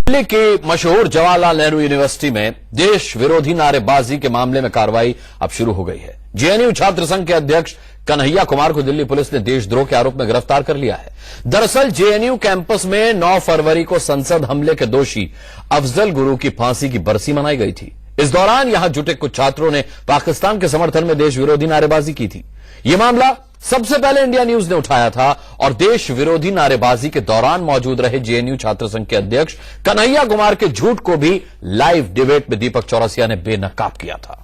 दिल्ली की मशहूर जवाहरलाल नेहरू यूनिवर्सिटी में देश विरोधी नारेबाजी के मामले में कार्रवाई अब शुरू हो गई है। जेएनयू छात्र संघ के अध्यक्ष कन्हैया कुमार को दिल्ली पुलिस ने देशद्रोह के आरोप में गिरफ्तार कर लिया है। दरअसल जेएनयू कैंपस में 9 फरवरी को संसद हमले के दोषी अफजल गुरु की फांसी की बरसी मनाई गई थी। इस दौरान यहां जुटे कुछ छात्रों ने पाकिस्तान के समर्थन में देश विरोधी नारेबाजी की थी। यह मामला सबसे पहले इंडिया न्यूज ने उठाया था और देश विरोधी नारेबाजी के दौरान मौजूद रहे जेएनयू छात्र संघ के अध्यक्ष कन्हैया कुमार के झूठ को भी लाइव डिबेट में दीपक चौरसिया ने बेनकाब किया था।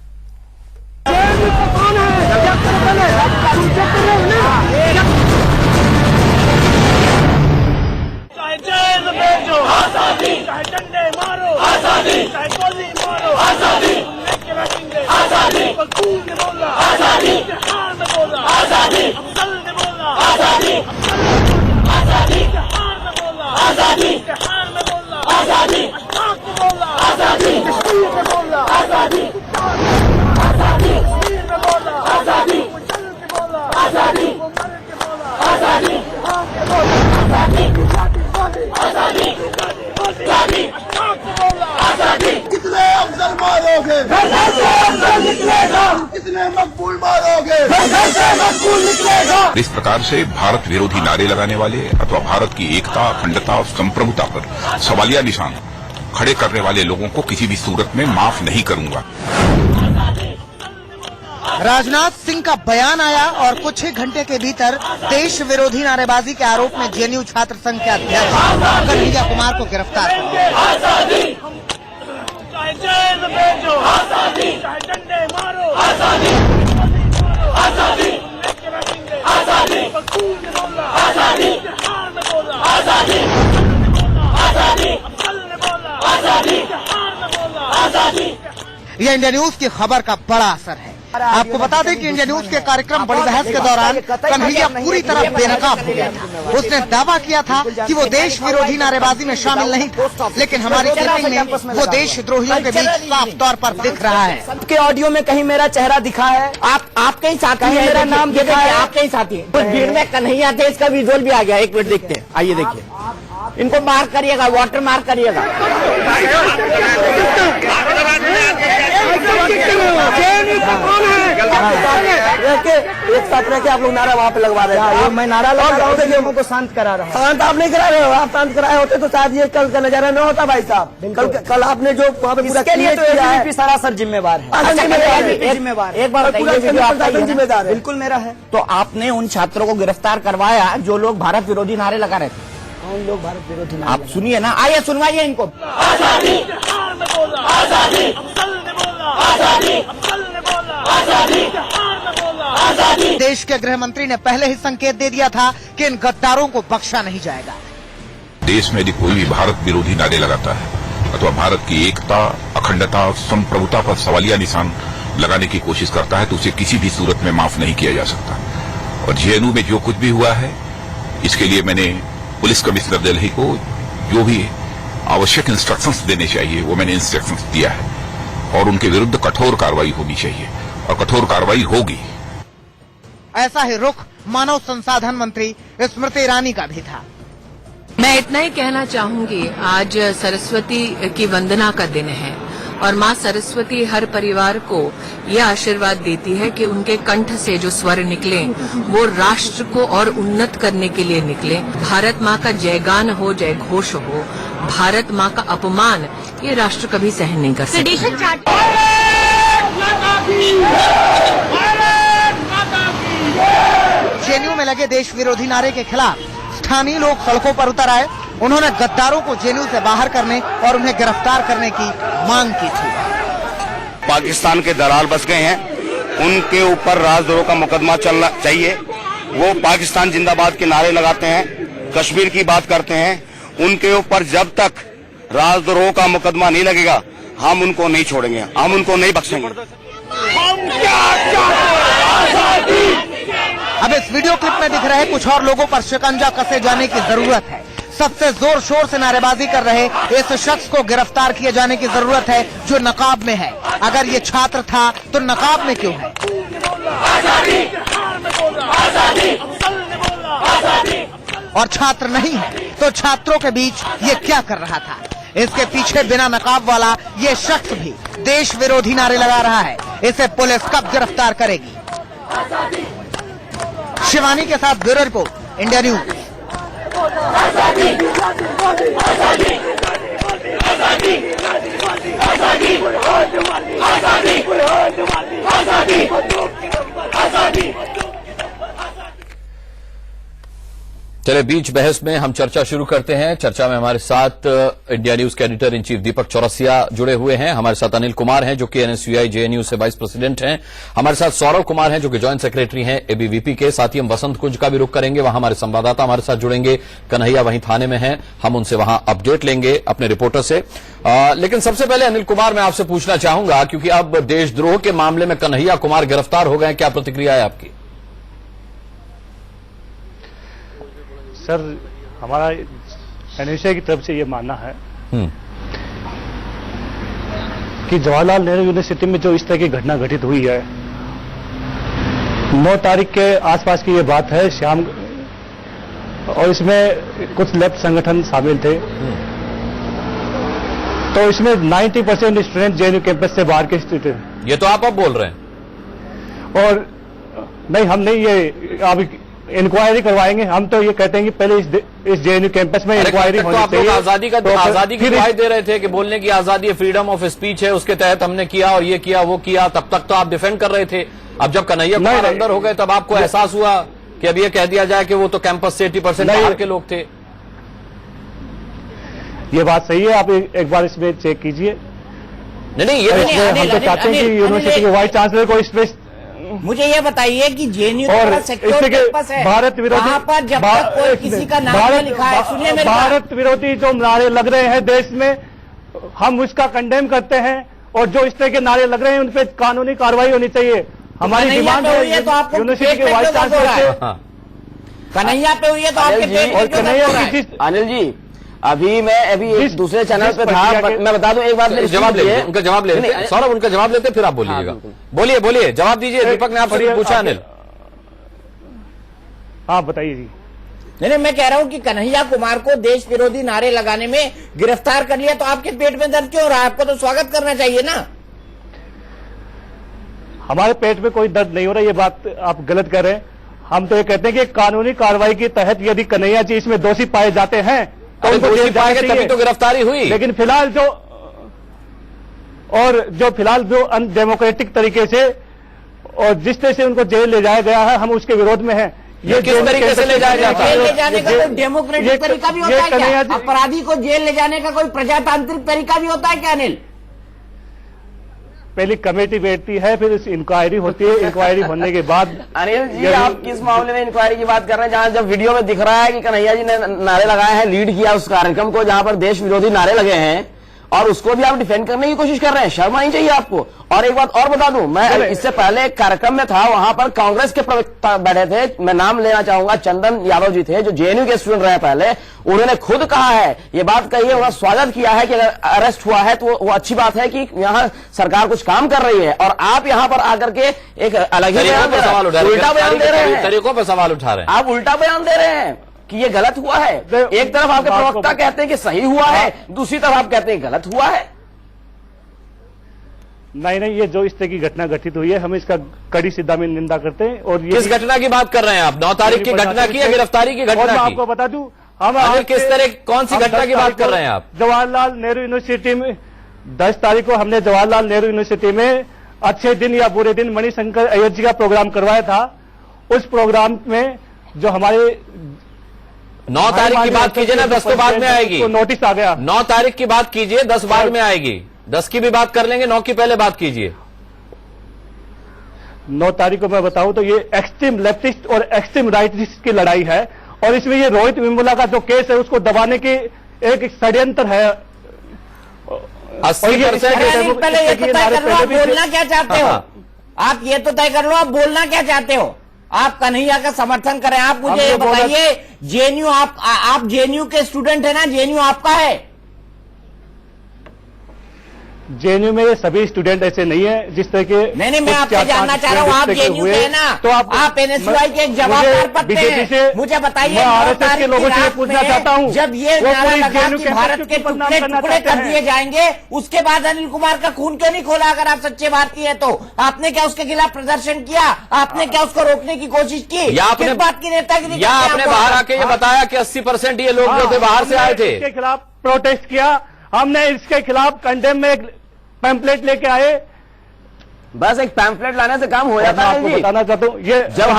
कितने अफजल मारोगे, कितने मकबूल मारोगे, मकबूल निकलेगा। इस प्रकार से भारत विरोधी नारे लगाने वाले अथवा भारत की एकता, अखंडता और संप्रभुता पर सवालिया निशान खड़े करने वाले लोगों को किसी भी सूरत में माफ नहीं करूंगा। राजनाथ सिंह का बयान आया और कुछ ही घंटे के भीतर देश विरोधी नारेबाजी के आरोप में जेएनयू छात्र संघ के अध्यक्ष कन्हैया कुमार को गिरफ्तार कर लिया। यह इंडिया न्यूज की खबर का बड़ा असर है। आपको बता दें कि इंडिया न्यूज के कार्यक्रम बड़ी बहस के दौरान कन्हैया पूरी तरह बेनकाब हो गया था। उसने दावा किया था कि वो देश विरोधी नारेबाजी में शामिल नहीं था, लेकिन हमारी क्लिपिंग में वो देशद्रोहियों के बीच साफ तौर पर दिख रहा है। आपके ऑडियो में कहीं मेरा चेहरा दिखा है, आपके ही साथी है, मेरा नाम दिखा है, आपके ही साथी है। कुछ भीड़ में कन्हैया थे, इसका विजुअल भी आ गया। एक मिनट देखते हैं, आइए देखिए। इनको मार्क करिएगा, वाटर मार्क करिएगा। एक साथ रह के आप लोग नारा वहाँ पे लगवा रहे हैं। मैं नारा लगा रहा हूँ, लोगों को शांत करा रहा हूँ। शांत आप नहीं करा रहे हो। आप शांत कराए होते तो शायद ये कल का नजारा न होता भाई साहब। कल आपने जो वहाँ पे पूरा लिए तो एबीवीपी सरासर जिम्मेवार है। जिम्मेवार एक बार जिम्मेदार बिल्कुल मेरा है। तो आपने उन छात्रों को गिरफ्तार करवाया जो लोग भारत विरोधी नारे लगा रहे थे। कौन लोग भारत विरोधी नारे? आप सुनिए ना, आइए सुनवाइए इनको। देश के गृह मंत्री ने पहले ही संकेत दे दिया था कि इन गद्दारों को बख्शा नहीं जाएगा। देश में यदि कोई भी भारत विरोधी नारे लगाता है अथवा भारत की एकता, अखंडता और संप्रभुता पर सवालिया निशान लगाने की कोशिश करता है तो उसे किसी भी सूरत में माफ नहीं किया जा सकता। और जेएनयू में जो कुछ भी हुआ है, इसके लिए मैंने पुलिस कमिश्नर दिल्ली को जो भी आवश्यक इंस्ट्रक्शंस देने चाहिए वो मैंने इंस्ट्रक्शंस दिया है और उनके विरुद्ध कठोर कार्रवाई होनी चाहिए और कठोर कार्रवाई होगी। ऐसा ही रुख मानव संसाधन मंत्री स्मृति ईरानी का भी था। मैं इतना ही कहना चाहूंगी, आज सरस्वती की वंदना का दिन है और माँ सरस्वती हर परिवार को यह आशीर्वाद देती है कि उनके कंठ से जो स्वर निकले वो राष्ट्र को और उन्नत करने के लिए निकले। भारत माँ का जयगान हो, जय घोष हो। भारत माँ का अपमान ये राष्ट्र कभी सहन नहीं कर सकता। जेएनयू में लगे देश विरोधी नारे के खिलाफ स्थानीय लोग सड़कों पर उतर आए। उन्होंने गद्दारों को जेएनयू से बाहर करने और उन्हें गिरफ्तार करने की मांग की थी। पाकिस्तान के दलाल बस गए हैं, उनके ऊपर राजद्रोह का मुकदमा चलना चाहिए। वो पाकिस्तान जिंदाबाद के नारे लगाते हैं, कश्मीर की बात करते हैं। उनके ऊपर जब तक राजद्रोह का मुकदमा नहीं लगेगा हम उनको नहीं छोड़ेंगे, हम उनको नहीं बख्शेंगे। अब इस वीडियो क्लिप में दिख रहे कुछ और लोगों पर शिकंजा कसे जाने की जरूरत है। सबसे जोर शोर से नारेबाजी कर रहे इस शख्स को गिरफ्तार किए जाने की जरूरत है जो नकाब में है। अगर ये छात्र था तो नकाब में क्यों है? और छात्र नहीं है तो छात्रों के बीच ये क्या कर रहा था? इसके पीछे बिना नकाब वाला ये शख्स भी देश विरोधी नारे लगा रहा है। इसे पुलिस कब गिरफ्तार करेगी? शिवानी के साथ ब्यूरो रिपोर्ट, इंडिया न्यूज। चले बीच बहस में हम चर्चा शुरू करते हैं। चर्चा में हमारे साथ इंडिया न्यूज के एडिटर इन चीफ दीपक चौरसिया जुड़े हुए हैं। हमारे साथ अनिल कुमार हैं जो कि एनएसयूआई जेएनयू से वाइस प्रेसिडेंट हैं। हमारे साथ सौरव कुमार हैं जो कि जॉइंट सेक्रेटरी हैं एबीवीपी के। साथ ही हम वसंत कुंज का भी रुख करेंगे, वहां हमारे संवाददाता हमारे साथ जुड़ेंगे। कन्हैया वहीं थाने में हैं, हम उनसे वहां अपडेट लेंगे अपने रिपोर्टर से। लेकिन सबसे पहले अनिल कुमार मैं आपसे पूछना चाहूंगा, क्योंकि अब देशद्रोह के मामले में कन्हैया कुमार गिरफ्तार हो गए, क्या प्रतिक्रिया है आपकी? सर, हमारा एनएसयूआई की तरफ से ये मानना है कि जवाहरलाल नेहरू यूनिवर्सिटी में जो इस तरह की घटना घटित हुई है, 9 तारीख के आसपास की ये बात है शाम, और इसमें कुछ लेफ्ट संगठन शामिल थे। तो इसमें 90% स्टूडेंट जेएनयू कैंपस से बाहर के थे। ये तो आप अब बोल रहे हैं। और नहीं, हम नहीं, ये अब इंक्वायरी करवाएंगे। हम तो ये कहते हैं कि पहले इस जेएनयू कैंपस में इंक्वायरी होनी आप लोग चाहिए। आजादी की दुहाई दे रहे थे कि बोलने की आजादी है, फ्रीडम ऑफ स्पीच है, उसके तहत हमने किया और ये किया वो किया, तब तक तो आप डिफेंड कर रहे थे। अब जब कन्हैया कुमार अंदर हो गए तब आपको एहसास हुआ कि अब ये कह दिया जाए कि वो तो कैंपस से 80% बाहर के लोग थे। ये बात सही है, आप एक बार इसमें चेक कीजिए। नहीं, ये हम तो चाहते हैं कि यूनिवर्सिटी के वाइस चांसलर को स्पेस। मुझे ये बताइए कि जेएनयू और सिक्योर कैंपस है, भारत विरोधी, वहाँ पर जब तक कोई किसी का नाम नहीं लिखा है, सुनिए मेरी बात। भारत विरोधी जो नारे लग रहे हैं देश में, हम उसका कंडेम करते हैं। और जो इस तरह के नारे लग रहे हैं उन पर कानूनी कार्रवाई होनी चाहिए। हमारी डिमांड है तो आपको यूनिवर्सिटी के वाइस चांसलर से। कन्हैया पे हुई है तो आपके पेट में क्यों दर्द हो रहा है? अनिल जी, अभी मैं एक दूसरे चैनल पे था, मैं बता दूं एक बात, जवाब ले, उनका जवाब ले, सौरभ उनका जवाब लेते फिर आप बोलिएगा। बोलिए, जवाब दीजिए। दीपक ने आपसे पूछा अनिल। हाँ बताइए जी। नहीं, मैं कह रहा हूं कि कन्हैया कुमार को देश विरोधी नारे लगाने में गिरफ्तार कर लिया तो आपके पेट में दर्द क्यों हो रहा है? आपको तो स्वागत करना चाहिए ना। हमारे पेट में कोई दर्द नहीं हो रहा, ये बात आप गलत कह रहे हैं। हम तो ये कहते हैं कि कानूनी कार्रवाई के तहत यदि कन्हैया जी इसमें दोषी पाए जाते हैं तो उनको जेल जाना चाहिए। तभी तो गिरफ्तारी हुई। लेकिन फिलहाल फिलहाल जो अनडेमोक्रेटिक तरीके से और जिस तरह से उनको जेल ले जाया गया है, हम उसके विरोध में हैं। ये किस तरीके से ले जाया जाता है? जेल ले जाने का कोई डेमोक्रेटिक तरीका भी होता है क्या? अपराधी को जेल ले जाने का कोई प्रजातांत्रिक तरीका भी होता है क्या अनिल? पहली कमेटी बैठती है, फिर इंक्वायरी होती है। इंक्वायरी होने के बाद अनिल जी, आप किस मामले में इंक्वायरी की बात कर रहे हैं? जहां जब वीडियो में दिख रहा है कि कन्हैया जी ने नारे लगाए हैं, लीड किया उस कार्यक्रम को जहां पर देश विरोधी नारे लगे हैं, और उसको भी आप डिफेंड करने की कोशिश कर रहे हैं। शर्म आनी चाहिए आपको। और एक बात और बता दूं, मैं इससे पहले एक कार्यक्रम में था, वहां पर कांग्रेस के प्रवक्ता बैठे थे, मैं नाम लेना चाहूंगा, चंदन यादव जी थे, जो जेएनयू के स्टूडेंट रहे पहले। उन्होंने खुद कहा है, ये बात कही है, उन्होंने स्वागत किया है कि अगर अरेस्ट हुआ है तो वो अच्छी बात है कि यहाँ सरकार कुछ काम कर रही है। और आप यहाँ पर आकर के एक अलग ही उल्टा बयान दे रहे हैं, तरीकों पर सवाल उठा रहे हैं। आप उल्टा बयान दे रहे हैं कि ये गलत हुआ है। एक तरफ आपके प्रवक्ता कहते हैं कि सही हुआ है, दूसरी तरफ आप कहते हैं गलत हुआ है। नहीं, ये जो इस तरह की घटना घटित हुई है, हम इसका कड़ी सिद्धा में निंदा करते हैं। और किस घटना की बात कर रहे हैं आप? 9 तारीख की घटना की या गिरफ्तारी की घटना की? आपको बता दूं, हम किस तरह, कौन सी घटना की बात कर रहे हैं आप? जवाहरलाल नेहरू यूनिवर्सिटी में 10 तारीख को हमने जवाहरलाल नेहरू यूनिवर्सिटी में अच्छे दिन या बुरे दिन मणिशंकर अय्यर जी का प्रोग्राम करवाया था। उस प्रोग्राम में जो हमारे 9 तारीख की बात कीजिए ना, 10 तो बाद में आएगी। नोटिस आ गया। 9 तारीख की बात कीजिए, 10 बाद में आएगी। 10 की भी बात कर लेंगे, 9 की पहले बात कीजिए। 9 तारीख को मैं बताऊं तो ये एक्सट्रीम लेफ्टिस्ट और एक्सट्रीम राइटिस्ट की लड़ाई है। और इसमें ये रोहित वेमुला का जो केस है उसको दबाने की एक षड्यंत्र है। 80% पहले ये तो तय कर लो आप बोलना क्या चाहते हो। आप ये तो तय कर लो आप बोलना क्या चाहते हो। आप कन्हैया का समर्थन करें। आप मुझे ये बताइए, जेएनयू आप जेएनयू के स्टूडेंट है ना, जेएनयू आपका है? जेएनयू में सभी स्टूडेंट ऐसे नहीं है जिस तरह के नहीं, मैं आपसे जानना चाह रहा हूँ, आप जेएनयू के हैं ना, तो आप एनएसयूआई के एक जवाबदार पद पे हैं। मुझे बताइए, मैं आरएसएस के लोगों से पूछना चाहता हूँ, जब ये नारा लगा कि भारत के टुकड़े टुकड़े कर दिए जाएंगे, उसके बाद अनिल कुमार का खून क्यों नहीं खोला? अगर आप सच्चे भारतीय है तो आपने क्या उसके खिलाफ प्रदर्शन किया? आपने क्या उसको रोकने की कोशिश की? किस बात की नेतागिरी? या आपने बाहर आके ये बताया कि 80% ये लोग जो थे बाहर से आए थे, इसके खिलाफ प्रोटेस्ट किया, हमने इसके खिलाफ कंडेम में एक पैम्पलेट लेके आए। बस एक पैम्फलेट लाने से काम हो जाता है। आपको बताना चाहता हूँ, ये जब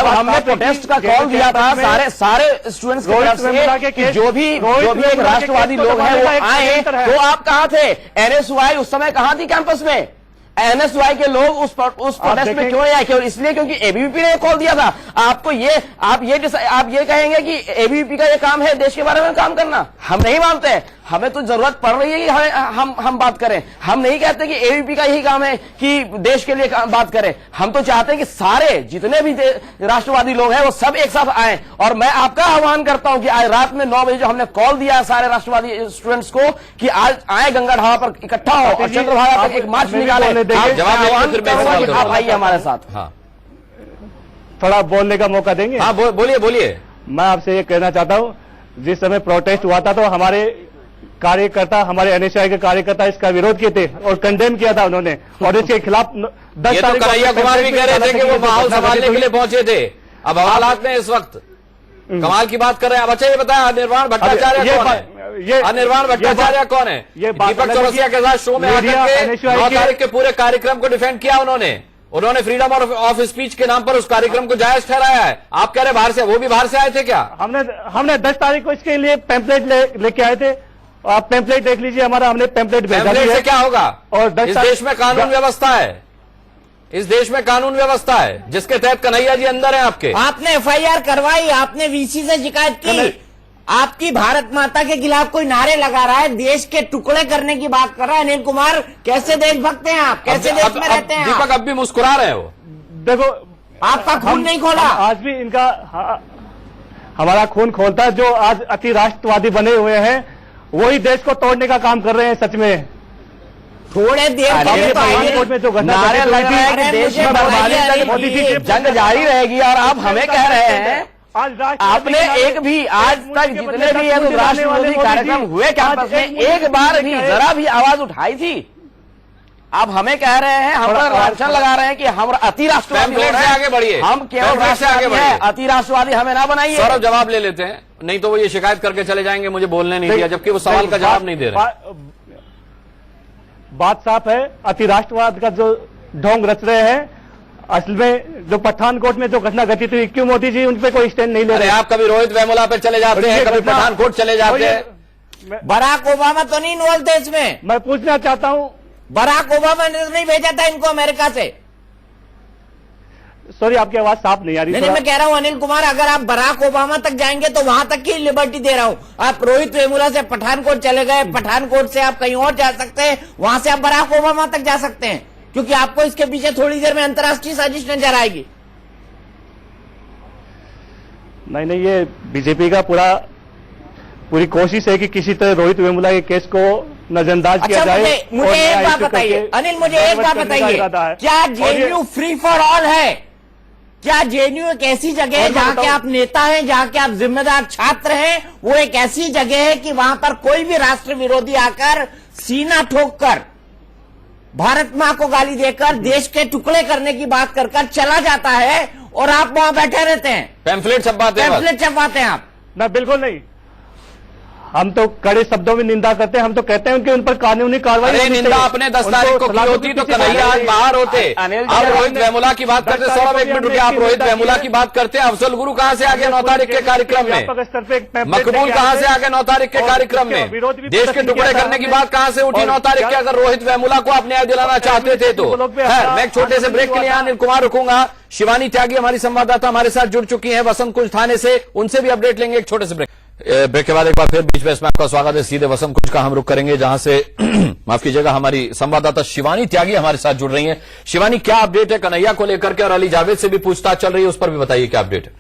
हमने प्रोटेस्ट का कॉल दिया था सारे स्टूडेंट्स की तरफ से कि जो भी एक राष्ट्रवादी लोग हैं वो आए, तो आप कहाँ थे? एनएसयूआई उस समय कहाँ थी कैंपस में? एनएसयूआई के लोग उस प्रोटेस्ट में क्यों नहीं आए? केवल इसलिए क्योंकि एबीवीपी ने कॉल दिया था। आप ये कहेंगे कि एबीवीपी का ये काम है देश के बारे में काम करना? हम नहीं मानते हैं। हमें तो जरूरत पड़ रही है कि हम बात करें। हम नहीं कहते कि एबीवीपी का यही काम है कि देश के लिए बात करें। हम तो चाहते हैं कि सारे जितने भी राष्ट्रवादी लोग हैं वो सब एक साथ आए। और मैं आपका आह्वान करता हूं कि आज रात में 9 बजे जो हमने कॉल दिया है सारे राष्ट्रवादी स्टूडेंट्स को कि आज आए, गंगा ढाबा पर इकट्ठा हो और चंद्रभागा तक एक मार्च निकाले। आप आइए हमारे साथ। हाँ, थोड़ा बोलने का मौका देंगे? हाँ, बोलिए। मैं आपसे ये कहना चाहता हूँ, जिस समय प्रोटेस्ट हुआ था तो हमारे कार्यकर्ता, हमारे एनएसयूआई के कार्यकर्ता इसका विरोध किए थे और कंडेम किया था उन्होंने, और इसके खिलाफ 10 ये तो कन्हैया कुमार भी कह रहे थे कि वो माहौल संभालने के लिए पहुंचे थे। अब हालात में इस वक्त कमाल की बात कर रहे हैं। अब अच्छा ये बताया, अनिर्वाण भट्टाचार्य कौन है? अनिर्वाण भट्टाचार्य कौन है? दीपक चौरसिया के साथ शो में आकर के 9 तारीख के पूरे कार्यक्रम को डिफेंड किया उन्होंने फ्रीडम ऑफ स्पीच के नाम पर उस कार्यक्रम को जायज ठहराया है। आप कह रहे बाहर से, वो भी बाहर से आए थे क्या? हमने 10 तारीख को इसके लिए पैम्पलेट लेके आए थे। आप पैम्पलेट देख लीजिए हमारा, हमने पैम्पलेट भेजा से क्या होगा? और इस देश में कानून व्यवस्था है, इस देश में कानून व्यवस्था है जिसके तहत कन्हैया जी अंदर हैं आपके। आपने एफआईआर करवाई, आपने वीसी से शिकायत की, आपकी भारत माता के खिलाफ कोई नारे लगा रहा है, देश के टुकड़े करने की बात कर रहा है अनिल कुमार। कैसे देशभक्त हैं आप? कैसे देश में रहते हैं दीपक? अब भी मुस्कुरा रहे हो। देखो, आपका खून नहीं खोला। आज भी इनका हमारा खून खोलता है। जो आज अति राष्ट्रवादी बने हुए हैं वही देश को तोड़ने का काम कर रहे हैं। सच में थोड़े देर में जो नारे लग रहे हैं कि देश में बर्बादी, जंग जारी रहेगी, और आप हमें कह रहे हैं आपने एक भी आज तक जितने भी राष्ट्रवादी कार्यक्रम हुए कैंपस में एक बार भी जरा भी आवाज उठाई थी? आप हमें कह रहे हैं, हम पर लांछन लगा रहे हैं कि हम अति राष्ट्रवादी से आगे बढ़िए, हम केवल राष्ट्रवादी हैं, अति राष्ट्रवादी हमें ना बनाइए। सौरभ जवाब ले लेते हैं, नहीं तो वो ये शिकायत करके चले जाएंगे मुझे बोलने नहीं दिया, जबकि वो सवाल का जवाब नहीं दे रहे। बात साफ है, अति राष्ट्रवाद का जो ढोंग रच रहे हैं। असल में जो पठानकोट में जो घटना घटित हुई, क्यों मोदी जी उन पे कोई स्टैंड नहीं ले रहे? आप कभी रोहित वेमुला पे चले जाते हैं, कभी पठानकोट चले जाते हैं। बराक ओबामा तो नहीं इन्वॉल्व थे इसमें? मैं पूछना चाहता हूं, बराक ओबामा ने नहीं भेजा था इनको अमेरिका से? सॉरी, आपकी आवाज साफ नहीं आ रही। नहीं, मैं कह रहा हूं अनिल कुमार, अगर आप बराक ओबामा तक जाएंगे तो वहां तक की लिबर्टी दे रहा हूं। आप रोहित वेमुला से पठानकोट चले गए, पठानकोट से आप कहीं और जा सकते हैं, वहां से आप बराक ओबामा तक जा सकते हैं, क्योंकि आपको इसके पीछे थोड़ी देर में अंतर्राष्ट्रीय साजिश नजर आएगी। नहीं, ये बीजेपी का पूरी कोशिश है कि किसी तरह रोहित वेमुला के केस को नजरअंदाज किया जाए। मुझे एक बात बताइए अनिल, मुझे एक बात बताइए, क्या जेएनयू फ्री फॉर ऑल है? क्या जेएनयू एक ऐसी जगह है जहां के आप नेता हैं, जहां के आप जिम्मेदार छात्र हैं, वो एक ऐसी जगह है कि वहां पर कोई भी राष्ट्र विरोधी आकर सीना ठोककर भारत मां को गाली देकर देश के टुकड़े करने की बात कर चला जाता है और आप वहां बैठे रहते हैं, पैम्फलेट छपवाते हैं आप? ना, बिल्कुल नहीं। हम तो कड़े शब्दों में निंदा करते हैं। हम तो कहते हैं कि उन पर कानूनी कार्रवाई। निंदा अपने 10 तारीख को की होती तो कन्हैया आज बाहर होते। आप रोहित वेमुला की बात करते, सौरभ एक मिनट रुकिए, आप रोहित वेमुला की बात करते हैं। अफजल गुरु कहां से आगे 9 तारीख के कार्यक्रम में? मकबूल कहां से आगे 9 तारीख के कार्यक्रम में? देश के टुकड़े करने की बात कहां से उठी 9 तारीख के? अगर रोहित वेमुला को आप न्याय दिलाना चाहते थे तो। मैं एक छोटे से ब्रेक के लिए अनिल कुमार रुकूंगा। शिवानी त्यागी हमारी संवाददाता हमारे साथ जुड़ चुकी है वसंत कुंज थाने से, उनसे भी अपडेट लेंगे। एक छोटे से ब्रेक के बाद एक बार फिर बीच में इसमें आपका स्वागत है। सीधे वसंत कुंज का हम रुख करेंगे, जहां से माफ कीजिएगा हमारी संवाददाता शिवानी त्यागी हमारे साथ जुड़ रही हैं। शिवानी, क्या अपडेट है कन्हैया को लेकर के? और अली जावेद से भी पूछताछ चल रही है, उस पर भी बताइए क्या अपडेट है।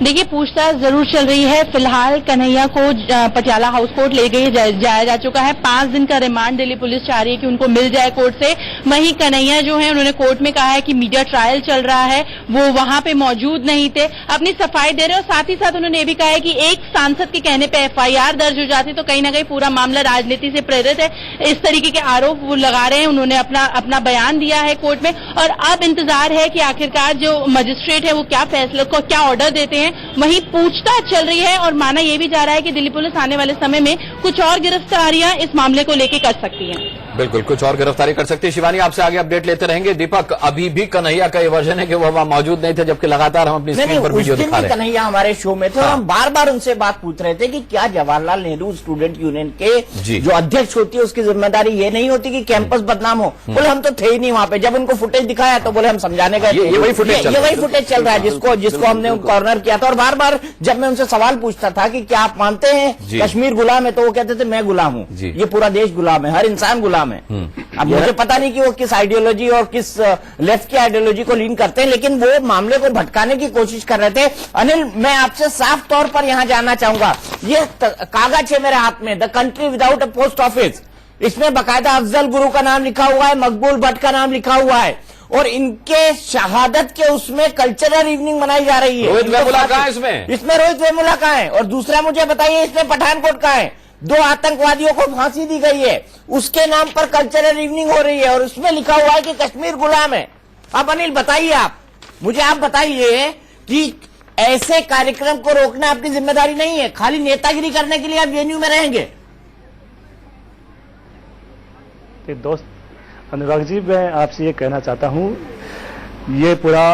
देखिए, पूछताछ जरूर चल रही है। फिलहाल कन्हैया को पटियाला हाउस कोर्ट ले गई जाया जा चुका है। 5 दिन का रिमांड दिल्ली पुलिस चाह रही है कि उनको मिल जाए कोर्ट से। वहीं कन्हैया जो है, उन्होंने कोर्ट में कहा है कि मीडिया ट्रायल चल रहा है, वो वहां पे मौजूद नहीं थे, अपनी सफाई दे रहे। और साथ ही साथ उन्होंने ये भी कहा है कि एक सांसद के कहने पर FIR दर्ज हो जाती तो कहीं ना कहीं पूरा मामला राजनीति से प्रेरित है, इस तरीके के आरोप वो लगा रहे हैं। उन्होंने अपना बयान दिया है कोर्ट में, और अब इंतजार है कि आखिरकार जो मजिस्ट्रेट है वो क्या फैसला को क्या ऑर्डर देते हैं। वहीं पूछताछ चल रही है और माना यह भी जा रहा है कि दिल्ली पुलिस आने वाले समय में कुछ और गिरफ्तारियां इस मामले को लेकर कर सकती है। बिल्कुल, कुछ और गिरफ्तारी कर सकती है। शिवानी, आपसे आगे अपडेट लेते रहेंगे। दीपक, अभी भी कन्हैया का ये वर्जन है कि वो वहां मौजूद नहीं थे, जबकि लगातार हम अपनी स्क्रीन पर वीडियो दिखा रहे हैं। कन्हैया हमारे शो में थे और हम बार बार उनसे बात पूछ रहे थे कि क्या जवाहरलाल नेहरू स्टूडेंट यूनियन के जो अध्यक्ष होती है उसकी जिम्मेदारी ये नहीं होती कि कैंपस बदनाम हो। बोले हम तो थे ही नहीं वहां पे। जब उनको फुटेज दिखाया तो बोले हम समझाने गए। ये वही फुटेज चल रहा है जिसको हमने कॉर्नर किया था। और बार बार जब मैं उनसे सवाल पूछता था कि क्या आप मानते हैं कश्मीर गुलाम है, तो वो कहते थे मैं गुलाम हूँ, ये पूरा देश गुलाम है, हर इंसान गुलाम है। अब मुझे पता नहीं कि वो किस आइडियोलॉजी और किस लेफ्ट की आइडियोलॉजी को लीन करते हैं, लेकिन वो मामले को भटकाने की कोशिश कर रहे थे। अनिल, मैं आपसे साफ तौर पर यहां जानना चाहूंगा, ये कागज है मेरे हाथ में, the country without a post office, इसमें बाकायदा अफजल गुरु का नाम लिखा हुआ है, मकबूल भट्ट का नाम लिखा हुआ है, और इनके शहादत के उसमें कल्चरल इवनिंग मनाई जा रही है। रोहित वेमुला कहाँ है इसमें रोहित वेमुला कहाँ है? और दूसरा मुझे बताइए, इसमें पठानकोट का है, 2 आतंकवादियों को फांसी दी गई है, उसके नाम पर कल्चरल इवनिंग हो रही है और उसमें लिखा हुआ है कि कश्मीर गुलाम है। अब अनिल बताइए, आप बताइए कि ऐसे कार्यक्रम को रोकना आपकी जिम्मेदारी नहीं है, खाली नेतागिरी करने के लिए आप जेएनयू में रहेंगे? दोस्त अनुराग जी, मैं आपसे ये कहना चाहता हूँ, ये पूरा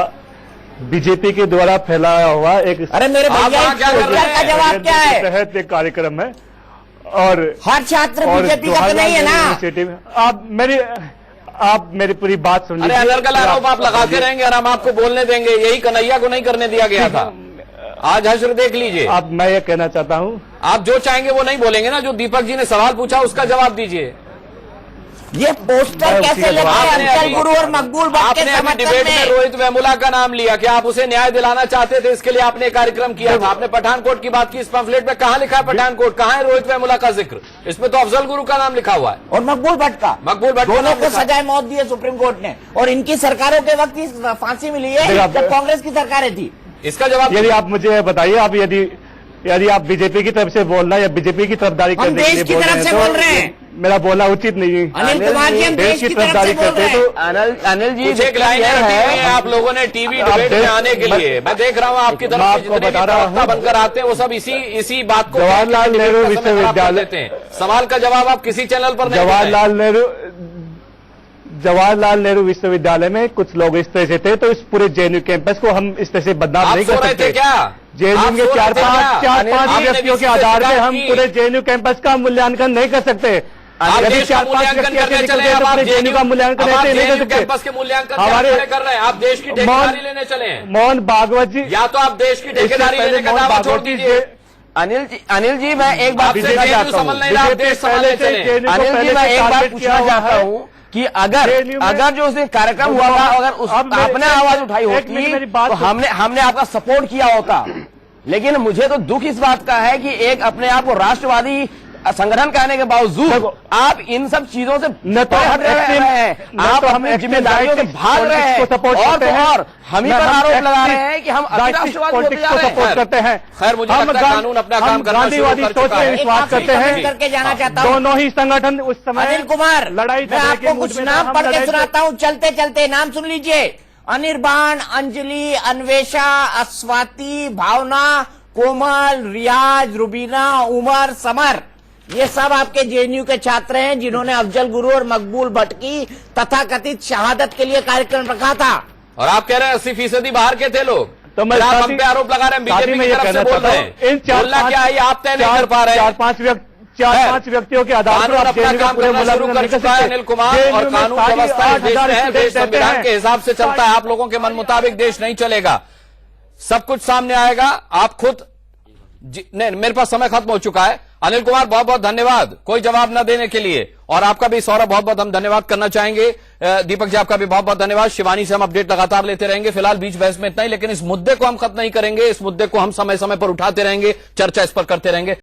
बीजेपी के द्वारा फैलाया हुआ एक, अरे मेरे भैया का जवाब क्या है? तहत एक कार्यक्रम है और हर छात्र बीजेपी का तो नहीं है ना। आप मेरी पूरी बात सुन लीजिए। अरे अलग अलग आरोप आप लगाते रहेंगे और हम आपको बोलने देंगे, यही कन्हैया को नहीं करने दिया गया था। आज हश्र देख लीजिए। अब मैं ये कहना चाहता हूँ, आप जो चाहेंगे वो नहीं बोलेंगे ना। जो दीपक जी ने सवाल पूछा उसका जवाब दीजिए। ये पोस्टर कैसे लगा है अफजल गुरु और मकबूल भट्ट के समर्थन डिबेट में रोहित वेमुला का नाम लिया, क्या आप उसे न्याय दिलाना चाहते थे? इसके लिए आपने कार्यक्रम किया था। आपने पठानकोट की बात की, इस पंफलेट में कहाँ लिखा है पठानकोट? कहाँ है रोहित वेमुला का जिक्र? इसमें तो अफजल गुरु का नाम लिखा हुआ है और मकबूल भट्ट का। दोनों को सजाए मौत दी है सुप्रीम कोर्ट ने, और इनकी सरकारों के वक्त ही फांसी मिली है जब कांग्रेस की सरकारें थी। इसका जवाब यदि आप मुझे बताइए, आप यदि आप बीजेपी की तरफ से बोलना या बीजेपी की तरफदारी करने के लिए बोल रहे हैं, मेरा बोलना उचित नहीं है। अनिल कुमार जी, हम देश की तरफदारी करते हैं तो अनिल जी कुछ लाइनें रखी हुई हैं आप लोगों ने टीवी डिबेट में आने के लिए। मैं देख रहा हूँ आपकी तरफ से जितने भी प्रवक्ता बनकर आते हैं वो सब इसी बात को जवाहरलाल नेहरू विश्वविद्यालय देते हैं। सवाल का जवाब आप किसी चैनल पर नहीं। जवाहरलाल नेहरू विश्वविद्यालय में कुछ लोग इस तरह से थे, तो इस पूरे जेएनयू कैंपस को हम इस तरह से बदनाम नहीं कर सकते। जेएनयू के 4-5 व्यक्तियों के आधार पर हम पूरे जेएनयू कैंपस का मूल्यांकन नहीं कर सकते। यदि 4-5 व्यक्ति करने चले, अब आप जेएनयू का मूल्यांकन कैंपस के मूल्यांकन हमारे कर रहे हैं। आप देश की ठेकेदारी लेने चले हैं। मोहन भागवत जी, या तो आप देश की ठेकेदारी लेने का दावा छोड़ दीजिए। अनिल जी, मैं एक बात पूछना चाहता हूँ। अनिल जी, मैं एक बात पूछना चाहता हूँ कि अगर जो उसने कार्यक्रम हुआ था, अगर आपने आवाज उठाई होती तो हमने आपका सपोर्ट किया होता। लेकिन मुझे तो दुख इस बात का है कि एक अपने आप को राष्ट्रवादी संगठन कहने के बावजूद आप इन सब चीजों से हट रहे हैं। आप अपनी जिम्मेदारियों से भाग रहे हैं और हम ही पर आरोप लगा रहे हैं कि हम पॉलिटिक्स को सपोर्ट करते हैं। खैर, मुझे लगता है कानून अपना काम करना गांधीवादी सोच में विश्वास करते हैं। करके जाना चाहता हूँ दोनों ही संगठन उस समय। अनिल कुमार, लड़ाई मैं आपको कुछ नाम पढ़ के सुनाता हूँ, चलते चलते नाम सुन लीजिए। अनिर्बाण, अंजलि, अन्वेषा, अस्वाति, भावना, कोमल, रियाज, रुबीना, उमर, समर, ये सब आपके जेएनयू के छात्र हैं जिन्होंने अफजल गुरु और मकबूल भट्ट की तथाकथित शहादत के लिए कार्यक्रम रखा था। और आप कह रहे हैं 80% बाहर के थे लोग, तो मैं आप हम पे आरोप लगा रहे हैं, बीजेपी की तरफ से बोल रहे हैं। इन 4-5 क्या है आप तय नहीं कर पा रहे हैं? 4-5 व्यक्तियों के आधार पर अपना काम करना शुरू कर चुका है अनिल कुमार, और कानून व्यवस्था देश में है, देश संविधान के हिसाब से चलता है। आप लोगों के मन मुताबिक देश नहीं चलेगा, सब कुछ सामने आएगा। आप खुद नहीं, मेरे पास समय खत्म हो चुका है। अनिल कुमार बहुत बहुत धन्यवाद कोई जवाब न देने के लिए, और आपका भी सौरभ बहुत बहुत हम धन्यवाद करना चाहेंगे। दीपक जी आपका भी बहुत बहुत धन्यवाद। शिवानी से हम अपडेट लगातार लेते रहेंगे। फिलहाल बीच बहस में इतना ही, लेकिन इस मुद्दे को हम खत्म नहीं करेंगे, इस मुद्दे को हम समय समय पर उठाते रहेंगे, चर्चा इस पर करते रहेंगे।